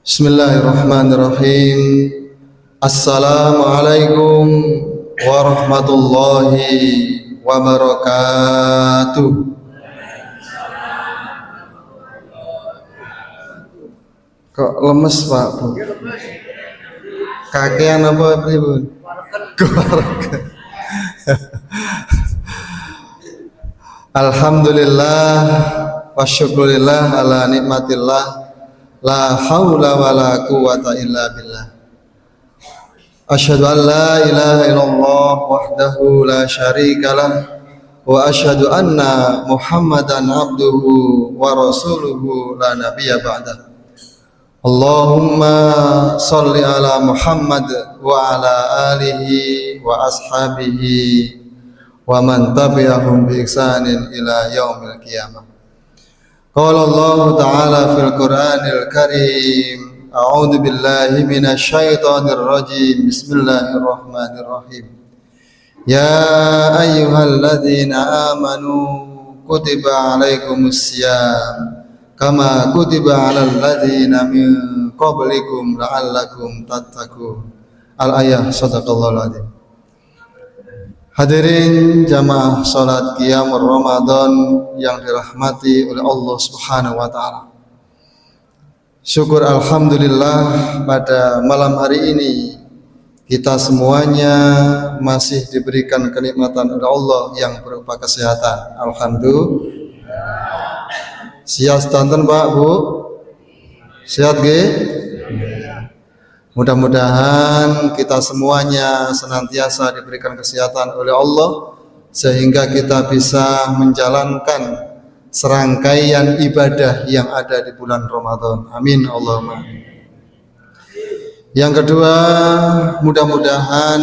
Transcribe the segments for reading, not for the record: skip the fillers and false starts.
Bismillahirrahmanirrahim. Assalamualaikum warahmatullahi wabarakatuh. Kok lemes Pak Bu? Kakean apa Ibu? Keluarga. Alhamdulillah wa syukurillah ala nikmatillah. La haula wa la quwata illa billah. Asyhadu an la ilaha illallah wahdahu la syarikalah wa asyhadu anna Muhammadan abduhu wa rasuluhu la nabiyya ba'dah. Allahumma shalli ala Muhammad wa ala alihi wa ashabihi wa man tabi'ahum bi ihsanin ila yaumil qiyamah. Qala Allah Ta'ala fil Qur'anil Karim, a'udzu billahi minasy syaithanir rajim. Bismillahirrahmanirrahim. Ya ayyuhalladzina amanu kutiba 'alaikumussyam kama kutiba 'alal ladzina min qablikum la'allakum tattaqun. Al-ayah. Shadaqallahul adzim. Hadirin jamaah salat qiyam Ramadan yang dirahmati oleh Allah Subhanahu wa taala. Syukur alhamdulillah pada malam hari ini kita semuanya masih diberikan kenikmatan oleh Allah yang berupa kesehatan. Alhamdulillah. Siap stanten Pak Bu? Sehat nggih? Mudah-mudahan kita semuanya senantiasa diberikan kesehatan oleh Allah sehingga kita bisa menjalankan serangkaian ibadah yang ada di bulan Ramadan. Amin Allahumma. Yang kedua, mudah-mudahan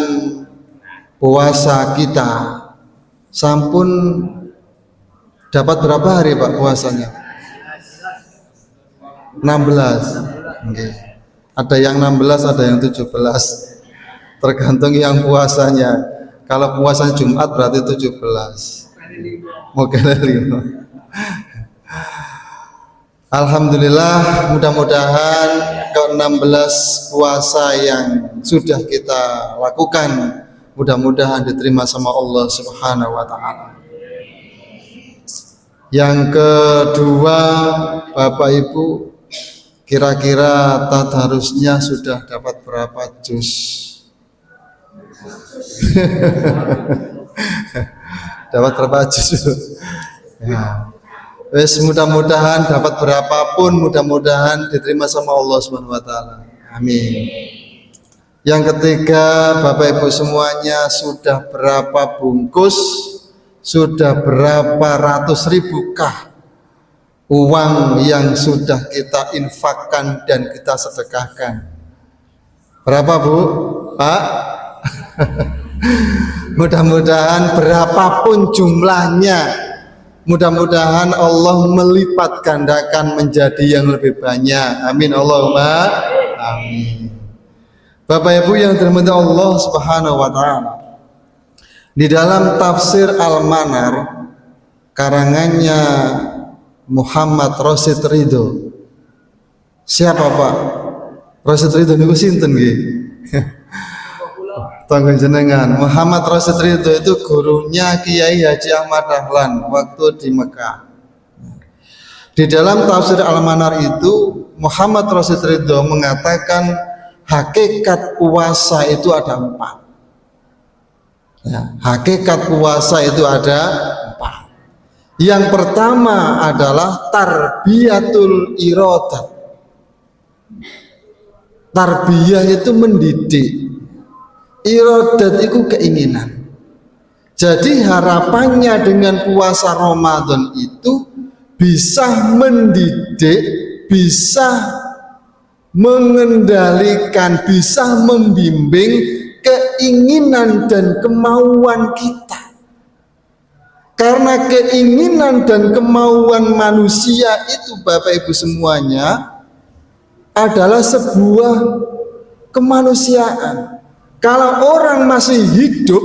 puasa kita sampun dapat berapa hari Pak puasanya? 16. Okay. Ada yang 16, ada yang 17. Tergantung yang puasanya. Kalau puasa Jumat berarti 17. Mungkin 5. Alhamdulillah, mudah-mudahan ke-16 puasa yang sudah kita lakukan mudah-mudahan diterima sama Allah Subhanahu wa taala. Yang kedua, Bapak Ibu, kira-kira tadarusnya sudah dapat berapa juz? Dapat berapa juz? Ya. Wes mudah-mudahan dapat berapapun, mudah-mudahan diterima sama Allah Subhanahu wa taala. Amin. Yang ketiga, Bapak Ibu semuanya sudah berapa bungkus? Sudah berapa ratus ribukah uang yang sudah kita infakkan dan kita sedekahkan? Berapa Bu? Pak? Mudah-mudahan berapapun jumlahnya, mudah-mudahan Allah melipat gandakan menjadi yang lebih banyak. Amin Allahumma amin. Bapak Ibu yang dirahmati Allah Subhanahu wa taala, di dalam tafsir Al-Manar karangannya Muhammad Rasid Ridho. Siapa Pak? Rasid Ridho niku sinten nggih? Tangga jenengan. Muhammad Rasid Ridho itu gurunya Kiai Haji Ahmad Dahlan waktu di Mekah. Di dalam tafsir Al-Manar itu Muhammad Rasid Ridho mengatakan hakikat puasa itu ada 4. Ya, hakikat puasa itu ada 4. Yang pertama adalah tarbiyatul iradah. Tarbiyah itu mendidik. Iradat itu keinginan. Jadi harapannya dengan puasa Ramadan itu bisa mendidik, bisa mengendalikan, bisa membimbing keinginan dan kemauan kita. Karena keinginan dan kemauan manusia itu Bapak Ibu semuanya adalah sebuah kemanusiaan. Kalau orang masih hidup,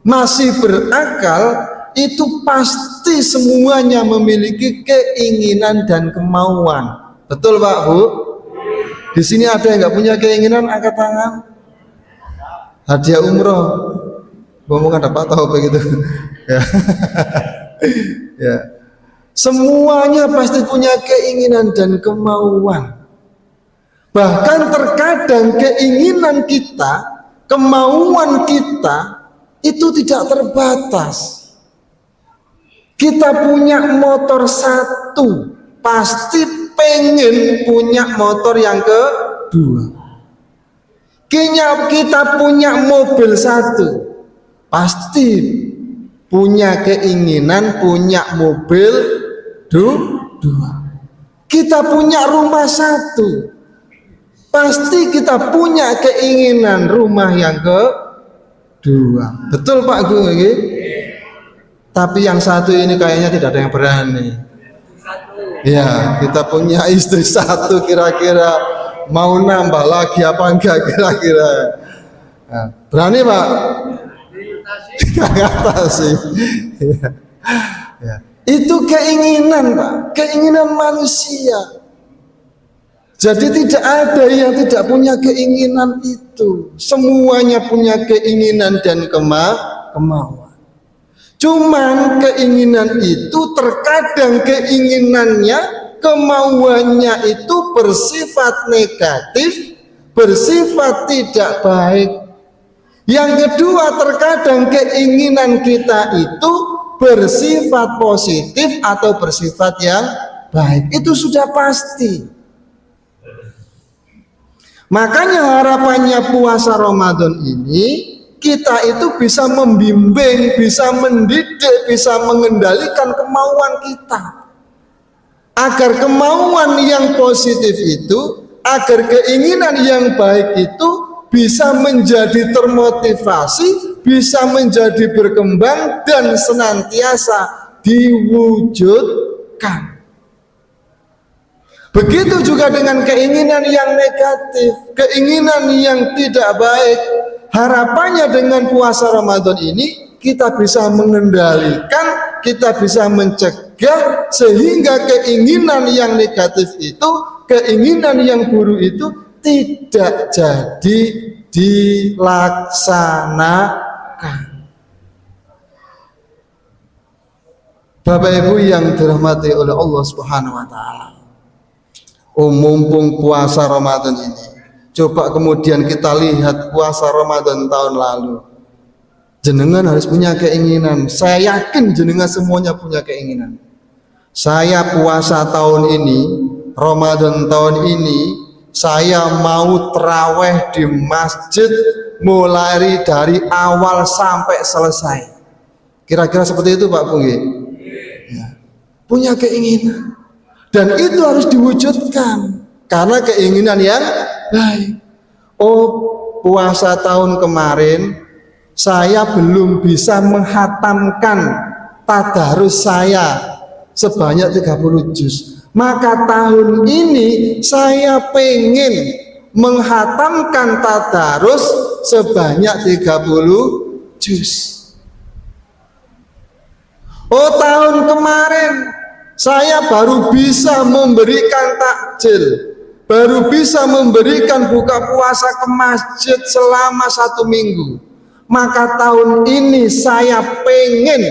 masih berakal, itu pasti semuanya memiliki keinginan dan kemauan. Betul Pak Bu? Di sini ada yang nggak punya keinginan, angkat tangan. Hadiah umroh. Ngomong ada Pak tahu begitu. Ya. Ya. Semuanya pasti punya keinginan dan kemauan. Bahkan terkadang keinginan kita, kemauan kita itu tidak terbatas. Kita punya motor satu, pasti pengen punya motor yang kedua. Kita punya mobil satu, pasti punya keinginan punya mobil dua. Kita punya rumah satu, pasti kita punya keinginan rumah yang kedua. Betul Pak Gung ini? Tapi yang satu ini kayaknya tidak ada yang berani. Ya, kita punya istri satu, kira-kira mau nambah lagi apa enggak kira-kira? Nah, berani Pak? Atasi. Ya. Itu keinginan Pak, keinginan manusia. Jadi tidak ada yang tidak punya keinginan itu. Semuanya punya keinginan dan kemauan. Cuman keinginan itu terkadang keinginannya, kemauannya itu bersifat negatif, bersifat tidak baik. Yang kedua, terkadang keinginan kita itu bersifat positif atau bersifat yang baik. Itu sudah pasti. Makanya harapannya puasa Ramadan ini, kita itu bisa membimbing, bisa mendidik, bisa mengendalikan kemauan kita. Agar kemauan yang positif itu, agar keinginan yang baik itu bisa menjadi termotivasi, bisa menjadi berkembang dan senantiasa diwujudkan. Begitu juga dengan keinginan yang negatif, keinginan yang tidak baik. Harapannya dengan puasa Ramadan ini kita bisa mengendalikan, kita bisa mencegah sehingga keinginan yang negatif itu, keinginan yang buruk itu tidak jadi dilaksanakan. Bapak Ibu yang dirahmati oleh Allah Subhanahu wa taala. Mumpung puasa Ramadan ini, coba kemudian kita lihat puasa Ramadan tahun lalu. Jenengan harus punya keinginan. Saya yakin jenengan semuanya punya keinginan. Saya puasa tahun ini, Ramadan tahun ini, saya mau terawih di masjid mulai dari awal sampai selesai. Kira-kira seperti itu Pak Punggi. Ya. Punya keinginan. Dan itu harus diwujudkan karena keinginan yang baik. Oh, puasa tahun kemarin saya belum bisa menghatamkan tadarus saya sebanyak 30 juz. Maka tahun ini saya pengen menghatamkan tadarus sebanyak 30 juz. Oh, tahun kemarin saya baru bisa memberikan takjil, baru bisa memberikan buka puasa ke masjid selama 1 minggu. Maka tahun ini saya pengen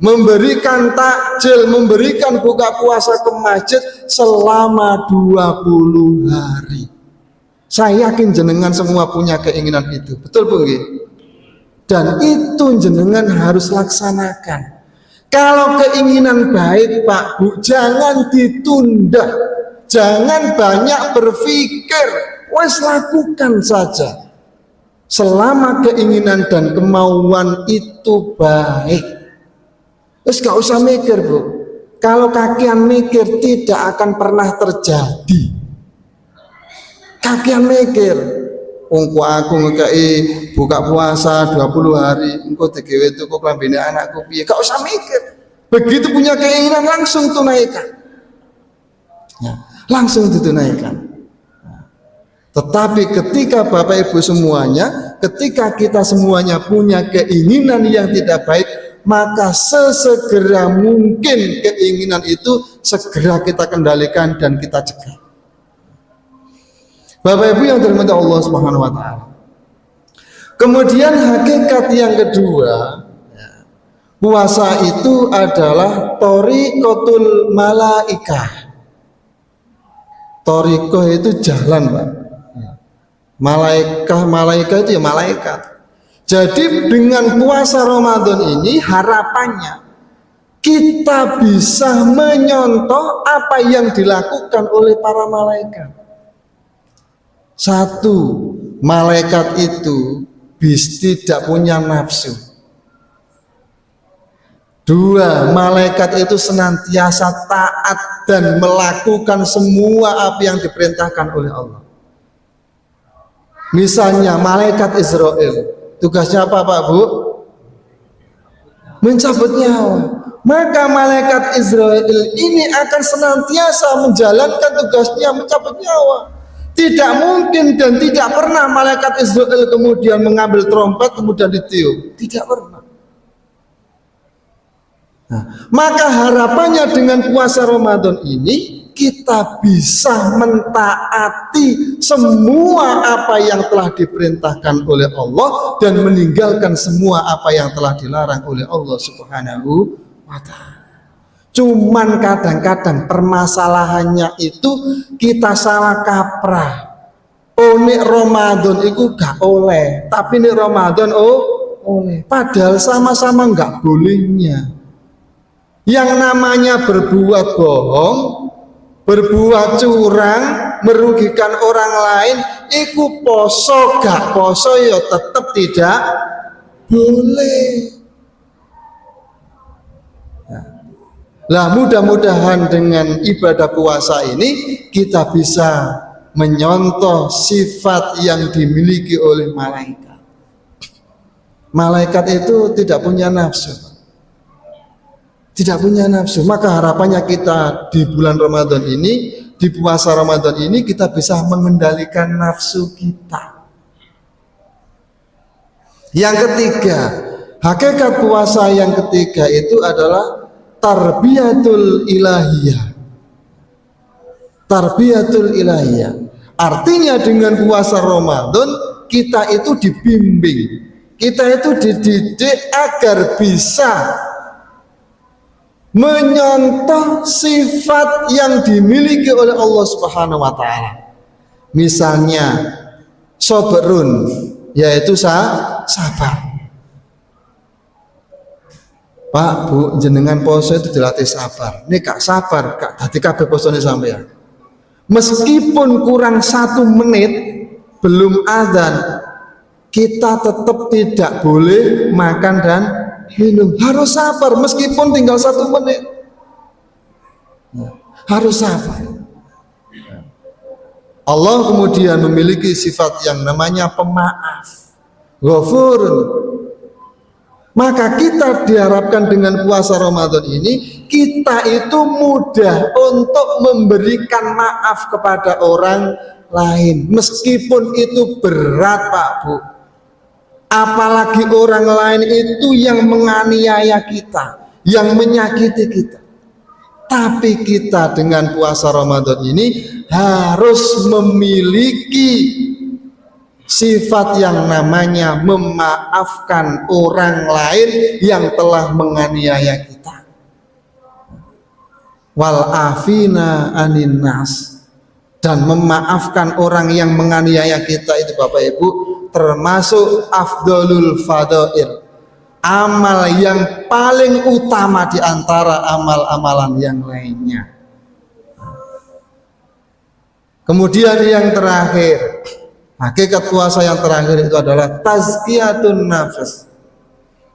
memberikan takjil, memberikan buka puasa ke masjid selama 20 hari. Saya yakin jenengan semua punya keinginan itu. Betul Bu? Dan itu jenengan harus laksanakan. Kalau keinginan baik Pak Bu, jangan ditunda, jangan banyak berpikir, wes lakukan saja. Selama keinginan dan kemauan itu baik, wes gak usah mikir Bu. Kalau kakian mikir tidak akan pernah terjadi. Kakian mikir, aku ngekei buka puasa 20 hari, engko digawe tuku klambine anakku piye. Gak usah mikir. Begitu punya keinginan langsung tunaikan. Ya, langsung ditunaikan. Tetapi ketika Bapak Ibu semuanya, ketika kita semuanya punya keinginan yang tidak baik, maka sesegera mungkin keinginan itu segera kita kendalikan dan kita cegah. Bapak Ibu yang dirahmati Allah Subhanahu wa taala. Kemudian hakikat yang kedua, puasa itu adalah thoriqatul malaikah. Thoriqah itu jalan, Pak. Malaikat itu ya malaikat. Jadi dengan puasa Ramadan ini harapannya kita bisa menyontoh apa yang dilakukan oleh para malaikat. Satu, malaikat itu tidak punya nafsu. Dua, malaikat itu senantiasa taat dan melakukan semua apa yang diperintahkan oleh Allah. Misalnya malaikat Israel, tugasnya apa Pak Bu? Mencabut nyawa. Maka malaikat Israel ini akan senantiasa menjalankan tugasnya mencabut nyawa. Tidak mungkin dan tidak pernah malaikat Israel kemudian mengambil trompet kemudian ditiup. Tidak pernah. Nah, maka harapannya dengan puasa Ramadan ini kita bisa mentaati semua apa yang telah diperintahkan oleh Allah dan meninggalkan semua apa yang telah dilarang oleh Allah Subhanahu wa ta'ala. Cuman kadang-kadang permasalahannya itu kita salah kaprah. Oh nek Ramadan itu gak oleh, tapi nek Ramadan oleh. Padahal sama-sama gak bolehnya. Yang namanya berbuat bohong, berbuat curang, merugikan orang lain, iku poso gak poso ya tetap tidak boleh. Lah mudah-mudahan dengan ibadah puasa ini kita bisa menyontoh sifat yang dimiliki oleh malaikat. Malaikat itu tidak punya nafsu. Tidak punya nafsu. Maka harapannya kita di bulan Ramadan ini, di puasa Ramadan ini kita bisa mengendalikan nafsu kita. Yang ketiga, hakikat puasa yang ketiga itu adalah tarbiyatul ilahiyah. Tarbiyatul ilahiyah. Artinya dengan puasa Ramadan kita itu dibimbing, kita itu dididik agar bisa menyontoh sifat yang dimiliki oleh Allah Subhanahu wa taala. Misalnya sabrun, yaitu sabar. Pak, Bu, jenengan poso itu dilatih sabar. Ini gak sabar, gak dadi kabeh posone sampean. Meskipun kurang 1 menit belum azan, kita tetap tidak boleh makan dan minum. Harus sabar meskipun tinggal 1 menit. Harus sabar. Allah kemudian memiliki sifat yang namanya pemaaf. Ghafurun. Maka kita diharapkan dengan puasa Ramadan ini kita itu mudah untuk memberikan maaf kepada orang lain meskipun itu berat Pak Bu. Apalagi orang lain itu yang menganiaya kita, yang menyakiti kita. Tapi kita dengan puasa Ramadan ini harus memiliki sifat yang namanya memaafkan orang lain yang telah menganiaya kita. Wal afina anin nas, dan memaafkan orang yang menganiaya kita itu Bapak Ibu termasuk afdolul fadail, amal yang paling utama di antara amal-amalan yang lainnya. Kemudian yang terakhir, hakikat puasa yang terakhir itu adalah tazkiyatun nafas,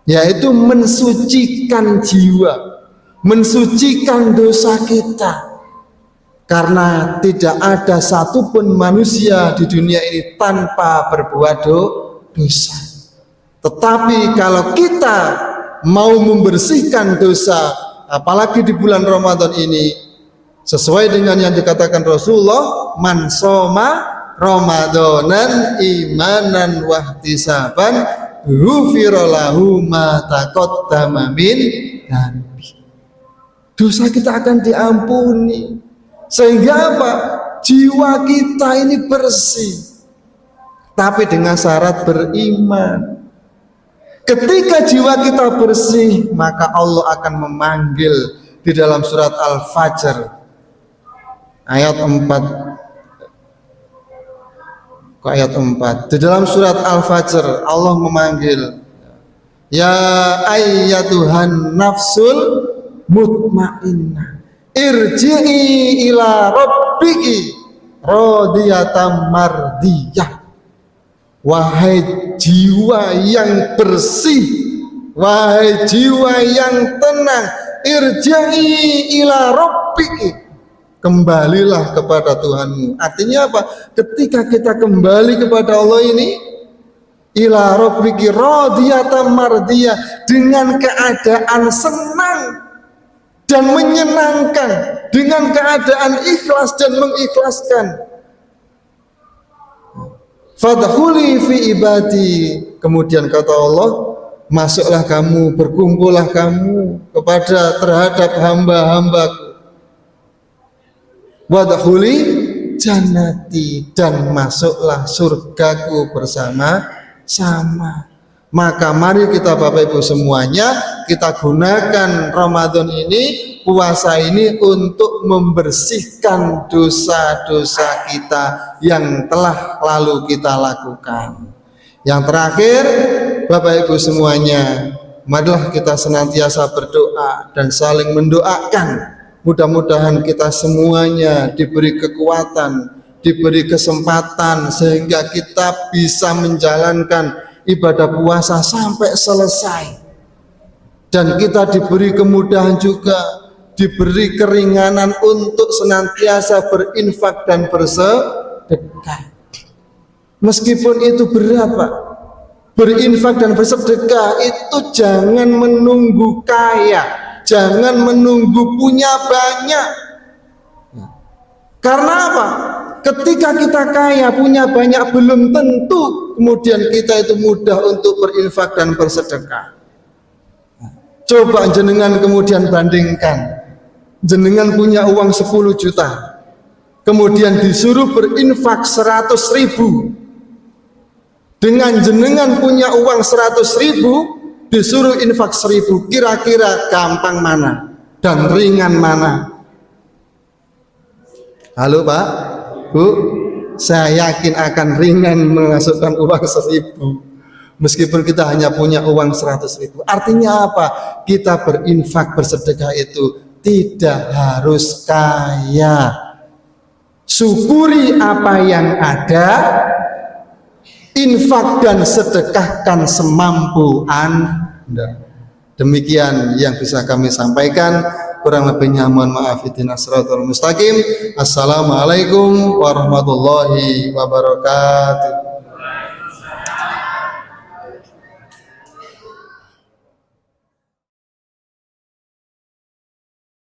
yaitu mensucikan jiwa, mensucikan dosa kita. Karena tidak ada satupun manusia di dunia ini tanpa berbuat dosa. Tetapi kalau kita mau membersihkan dosa, apalagi di bulan Ramadan ini, sesuai dengan yang dikatakan Rasulullah, man soma Ramadanan imanan wahtisaban ghufira lahu ma taqaddama min dhanbi. Dosa kita akan diampuni. Sehingga apa? Jiwa kita ini bersih, tapi dengan syarat beriman. Ketika jiwa kita bersih, maka Allah akan memanggil di dalam surat Al-Fajr ayat 4. Di dalam surat Al-Fajr Allah memanggil, ya ayyatuhan nafsul mutmainnah irji'i ila rabbiki radiyatan mardiyah. Wahai jiwa yang bersih, wahai jiwa yang tenang, irji'i ila rabbiki, kembalilah kepada Tuhanmu. Artinya apa? Ketika kita kembali kepada Allah ini, ila rabbiki radiyatan mardiyah, dengan keadaan senang dan menyenangkan, dengan keadaan ikhlas dan mengikhlaskan. Fadkhuli fi ibadi, kemudian kata Allah, masuklah kamu, berkumpullah kamu terhadap hamba-hambaku. Wadkhuli jannati, dan masuklah surgaku bersama-sama. Maka mari kita Bapak Ibu semuanya, kita gunakan Ramadan ini, puasa ini untuk membersihkan dosa-dosa kita yang telah lalu kita lakukan. Yang terakhir Bapak Ibu semuanya, marilah kita senantiasa berdoa dan saling mendoakan. Mudah-mudahan kita semuanya diberi kekuatan, diberi kesempatan sehingga kita bisa menjalankan ibadah puasa sampai selesai, dan kita diberi kemudahan juga, diberi keringanan untuk senantiasa berinfak dan bersedekah. Meskipun itu berat Pak, berinfak dan bersedekah itu jangan menunggu kaya, jangan menunggu punya banyak. Karena apa? Ketika kita kaya, punya banyak, belum tentu kemudian kita itu mudah untuk berinfak dan bersedekah. Coba jenengan kemudian bandingkan, jenengan punya uang 10 juta, kemudian disuruh berinfak 100.000, dengan jenengan punya uang 100.000 disuruh infak 1.000, kira-kira gampang mana dan ringan mana? Halo Pak, Bu, saya yakin akan ringan memasukkan uang 1.000 meskipun kita hanya punya uang 100.000. Artinya apa? Kita berinfak, bersedekah itu tidak harus kaya. Syukuri apa yang ada, infak dan sedekahkan semampu Anda. Demikian yang bisa kami sampaikan. Kurang lebihnya mohon maaf. Ihdinas siratal mustaqim. Assalamualaikum warahmatullahi wabarakatuh.